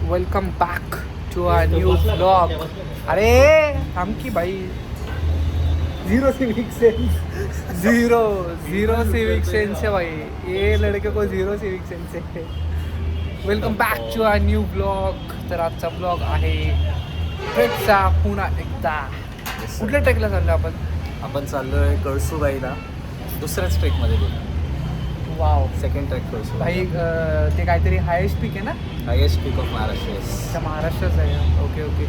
Welcome back to a new blog. अरे थांब की भाई. जीरो सिविक सेंस है भाई. ये लड़के को जीरो सिविक सेंस है. Welcome back to a new blog. तर आजचा ब्लॉग आहे ट्रेकचा पुन्हा एकदा. कुठल्या ट्रेकला चाललो आपण चाललोय कळसूबाईला. दुसऱ्याच ट्रेकमध्ये गेलो. वाव. सेकंड ट्रेक कळसू भाई ते काहीतरी हायेस्ट पीक आहे ना. Highest peak of Maharashtra. अच्छा महाराष्ट्रच आहे. Okay okay.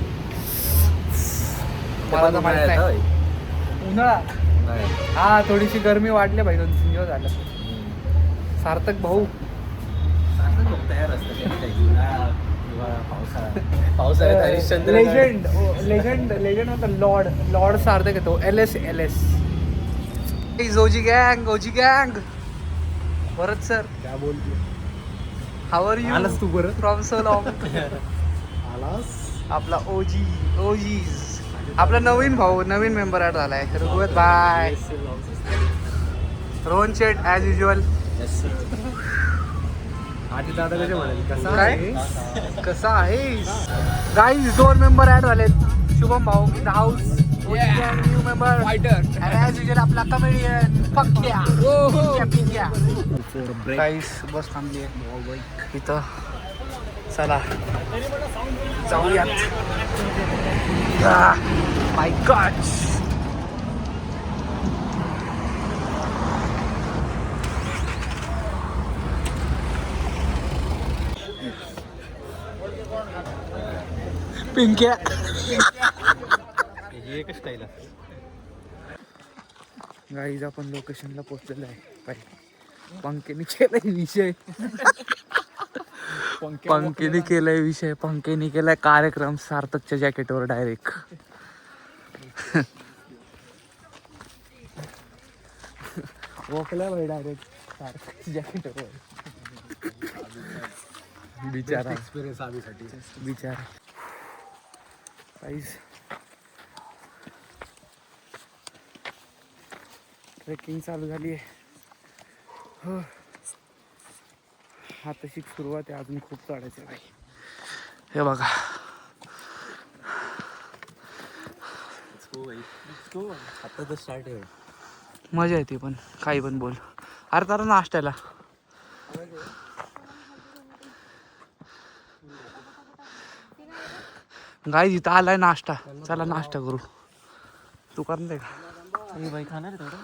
मला तर माहित नाही. उन्हाळा हा थोडीशी गरमी वाढली भाई. 2-3 दिवस झालं. सार्थक भाऊ तयार असतं पावसाळ्यात हरिश्चंद्र लेजंड होता. लॉर्ड सार्थक येतो. LS ओजी गँग. भरत सर काय बोलतो. How are you. आलास तू परत फ्रॉम सो लॉंग. आलास. आपला ओजीज आपला नवीन मेंबर ॲड झालाय. रघुवत बाय. रोहन शेट ॲज युजल. आधी दादा कसे म्हणाले काय कसा आहेस. गाईज 2 मेंबर ॲड झालेत. शुभम भाऊ in the house. New member fighter. As usual आपला कमेडियन पक्क्या. गाईज बस थांबली आहे इथं. चला जाऊयात. माय गॉड. पिंक्या एक स्टाईल आहे. गाईज आपण लोकेशनला पोहोचलेलो आहे. बाई पंकेने केलाय विषय. पंकेने केलाय कार्यक्रम सार्थकच्या जॅकेटवर डायरेक्ट. वोकल्या भाई डायरेक्ट सार्थकच्या जॅकेटवर. बिचारा एक्सपिरियन्स आम्हीसाठी बिचारा. गाईज ट्रेकिंग चालू झाली आहे. हो हा तशी सुरुवात आहे. अजून खूप चढायचं आहे भाई. हे बघा आता तर स्टार्ट आहे. मजा येते पण काही पण बोल. अरे तर नाश्त्याला गाईज इथं आलाय नाश्ता. चला नाश्ता करू. तू करणार का भाई खाणार आहे थोडं.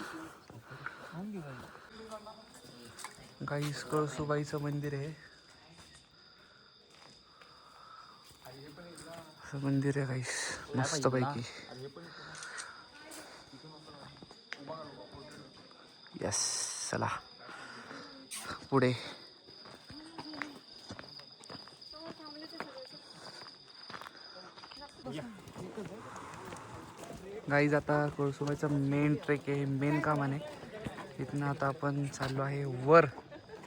गाईस कळसूबाईचं मंदिर आहे. असं मंदिर आहे गाईस मस्त पैकी. यस चला पुढे. गाईज आता कळसूबाईचा मेन ट्रेक आहे. मेन काम आहे. इथनं आता आपण चाललो आहे वर.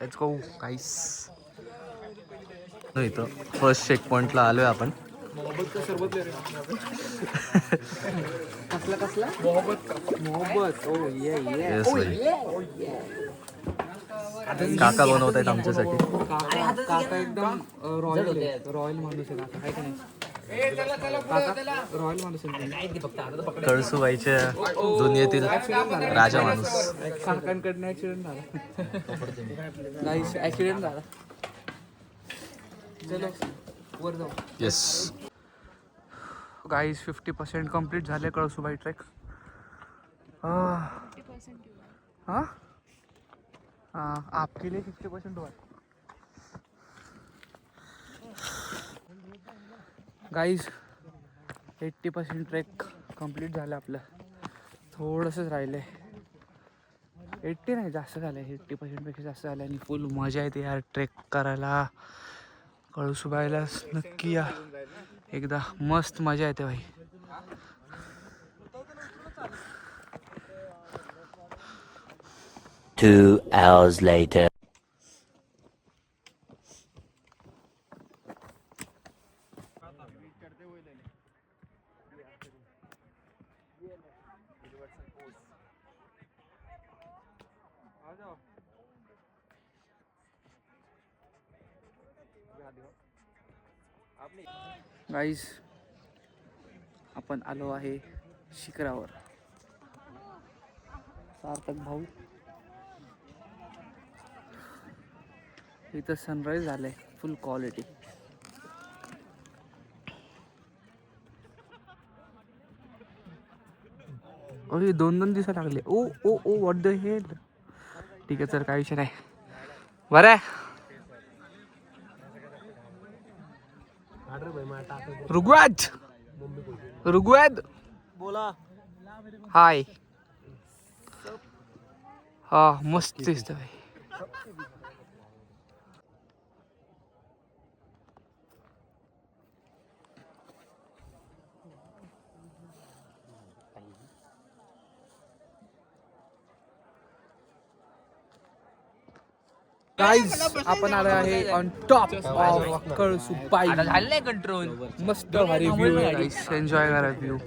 लेट्स गो गाईस. इथं फर्स्ट चेक पॉइंटला आलोय आपण. कसला मोहब्बत. ओ ये काका बनवत आहेत आमच्यासाठी. काका एकदम रॉयल माणूस आहे. काका आहे का नाही. रॉयल माणूस आहे. कळसूबाईच्या दुनियेतील राजा माणूस. काकांकडनं ऍक्सिडेंट झाला. ऍक्सिडेंट झाला. चलो वर जाऊ. येस गाईज 50% कम्प्लीट झाले कळसूबाई ट्रेक. हां आपके लिए 50% हुआ. गाईज 80% ट्रेक कम्प्लीट झालं आपलं. थोडंसंच राहिलं आहे. 80 नाही जास्त झालं आहे. 80%पेक्षा जास्त झालं आणि फुल मजा येते यार ट्रेक करायला. कळसूबाईला नक्की या एकदा. मस्त मजा येते भाई. Two hours later. गाईज आपण आलो आहे शिखरावर. सार्थक भाऊ, इथं सनराईज झालंय फुल क्वालिटी. अरे 2 दिवस लागले. ओ ओ ओ व्हॉट द हेल. ठीक आहे सर, काही विषय नाही. बरं आहे. ऋग्वेद बोला. हाय. हा मस्त दिसत भाई. गाईज आपण आलो आहे ऑन टॉप ऑफ कळसुबाई. झालं कंट्रोल. मस्त भारी व्ह्यू आहे गाईज. एन्जॉय करा व्ह्यू.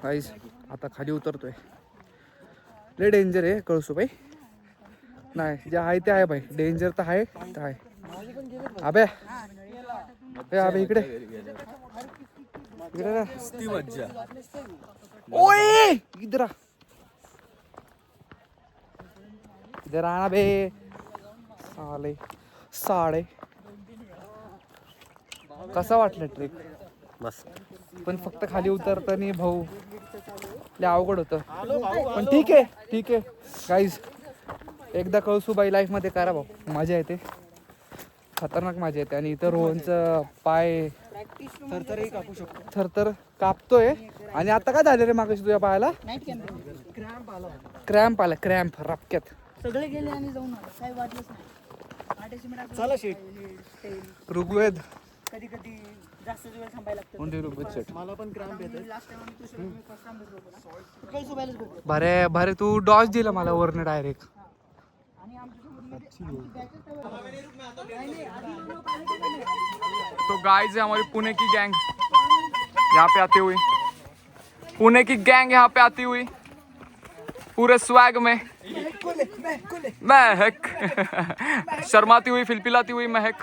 गाईज आता खाली उतरतोय. लय डेंजर आहे कळसुबाई. नाही जे आहे ते आहे भाई. डेंजर तर आहे तर आहे. अबे अबे इकडे इकडे मज्जा. ओए इधर आ. इधर आना बे साले साडे. कसा वाटलं ट्रिप? मस्त. पण फक्त खाली उतरताना भाऊ लय अवघड होतं. पण ठीक आहे ठीक आहे गाईज. एकदा कळसुबाई लाईफ मध्ये करा भाऊ, मजा येते. खतरनाक मजा येते. आणि इथं रोहनचं पाय थरथरही कापू शकतो. थरथर कापतोय. आणि आता काय झालं रे मागाशी तुझ्या पायाला? क्रॅम्प आला. क्रॅम्प रपक्यात. सगळे गेले आणि जाऊन आलो. काही वाटलंच नाही. चला शेट. ऋग्वेद कधी कधी जास्त वेळ थांबायला लागतं. कोणते ऋग्वेद सेट? मला पण क्रॅम्प येते. लास्ट टाइम आम्ही तुझ्या फर्स्ट टाइम भेटलो होतो. कळसुबाईलाच भेटलो. भरे भरे तू डॉज दिला मला वरनं डायरेक्ट. आणि आमच्यासोबत तो गाइस है हमारी पुणे की गैंग यहाँ पे आती हुई. पुणे की गैंग यहाँ पे आती हुई पूरे स्वैग में. महक शर्माती हुई फिलफिलाती हुई महक.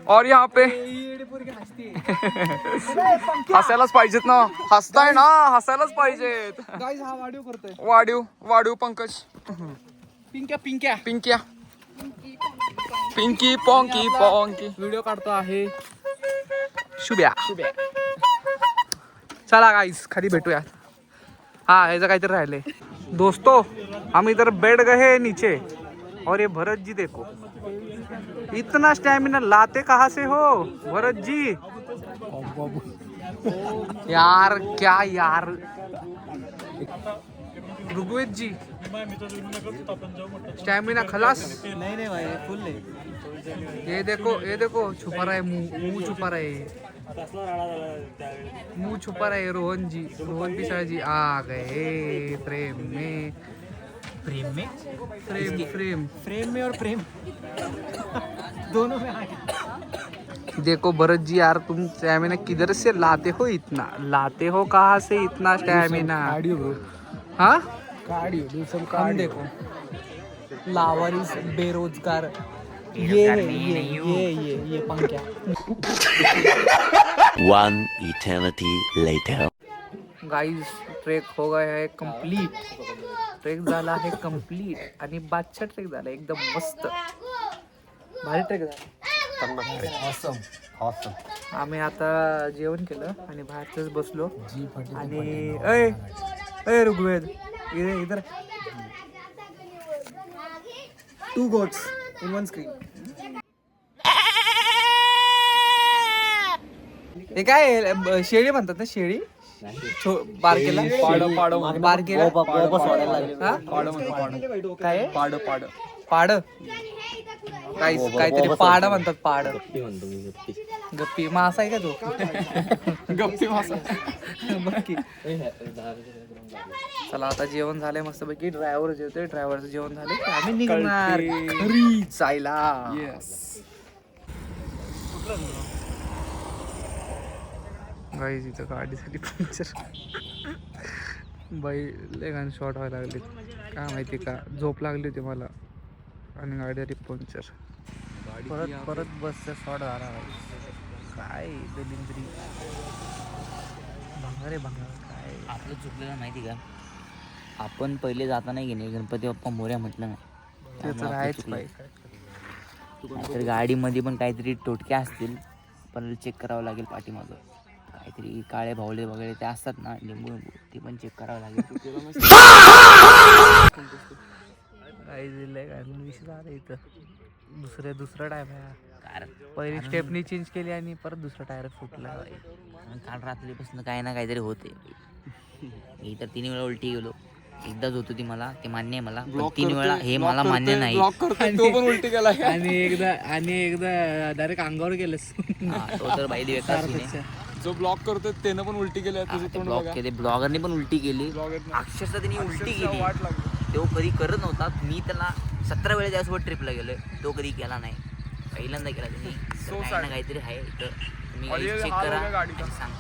और यहाँ पे हसायलाच पाहिजेत ना. हसताय ना, हसायलाच पाहिजेत. गाइस हा वाढीव करतोय. वाढीव पंकज. पिंक्या पिंक्या पिंक्या पिंकी पॉंकी पॉंकी व्हिडिओ काढतो आहे शुभ्या. चला गाइस खाली भेटूया. हाँ ऐसा काहीतरी राहिले. दोस्तों हम इधर बैठ गए नीचे और ये भरत जी देखो इतना स्टैमिना लाते कहाँ से हो भरत जी? यार क्या यार. ऋग्वेद जी स्टैमिना खलास. नहीं भाई फुल है. ये देखो छुपा रहा है मुंह छुपा रहा है. मुंह छुपा रहा है रोहन पिसाळ जी आ गए फ्रेम में. फ्रेम में और प्रेम दोनों में आ. देखो भरत जी यार तुम स्टैमिना किधर से लाते हो कहाँ से इतना स्टैमिना? हाँ काम देखो. लावारिस बेरोजगार ये पंख्या. One eternity later. Guys trek हो गया है कंप्लीट. ट्रेक झाला आहे कंप्लीट आणि बादशा ट्रेक झाला एकदम मस्त भारी ट्रेक झाला. आम्ही आता जेवण केलं आणि बाहेरच बसलो. आणि अय ऋग्वेद इधर 2 goats in 1 screen. हे काय शेळी म्हणतात ना शेळी बारकेला बारकेला हा? काय पाड काहीतरी पाड म्हणतात. पाड गप्पी मासा आहे का तो? गप्पी मासा. बाकी चला आता जेवण झालंय मस्त पैकी. ड्रायव्हर जेवतोय. ड्रायव्हरचं जेवण झालं की आम्ही निघणार घरी जायला. गाईज इथं गाडीसाठी पंक्चर. बाई लय घाण शॉर्ट व्हायला लागले. काय माहिती का झोप लागली होती मला आणि गाडीसाठी पंक्चर. परत बसचा शॉर्ट झाला. काय दलिंद्री भंगारे भंगार काय. आपलं चुकलेलं माहिती का, आपण पहिले जाताना की नाही गणपती बाप्पा मोरया म्हटलं नाही. ते तर आहेच पाहिजे. तर गाडीमध्ये पण काहीतरी टोटके असतील, पण चेक करावं लागेल पाठीमागं. काहीतरी काळे भावले वगैरे ते असतात ना, लिंबू ते पण चेक करावं लागेल. काही दिलंय काय विषय झाला इथं. दुसरा टायर आहे. कारण पहिली स्टेपनी चेंज केली आणि परत दुसरा टायर फुटला. काल रात्रीपासून काही ना काहीतरी होते. मी तर 3 वेळा उलटी गेलो. एकदाच होतो ती मला, ते मान्य आहे मला, पण 3 वेळा हे मला मान्य नाही. तो पण उलटी गेला. आणि एकदा डायरेक्ट अंगावर गेलंस. हा, तो तर बाई बेकार scene आहे. जो ब्लॉक करतो त्यानं पण उलटी केली. ब्लॉग केले, ब्लॉगरने पण उलटी केली. अक्षरशः त्यांनी उलटी केली. तो कधी करत नव्हता. मी त्याला 17 वेळा त्यासोबत ट्रिपला गेलोय, तो कधी केला नाही. पहिल्यांदा केला त्यांनी. तर काही ना काहीतरी आहे इथं. तुम्ही चेक करा आणि सांग.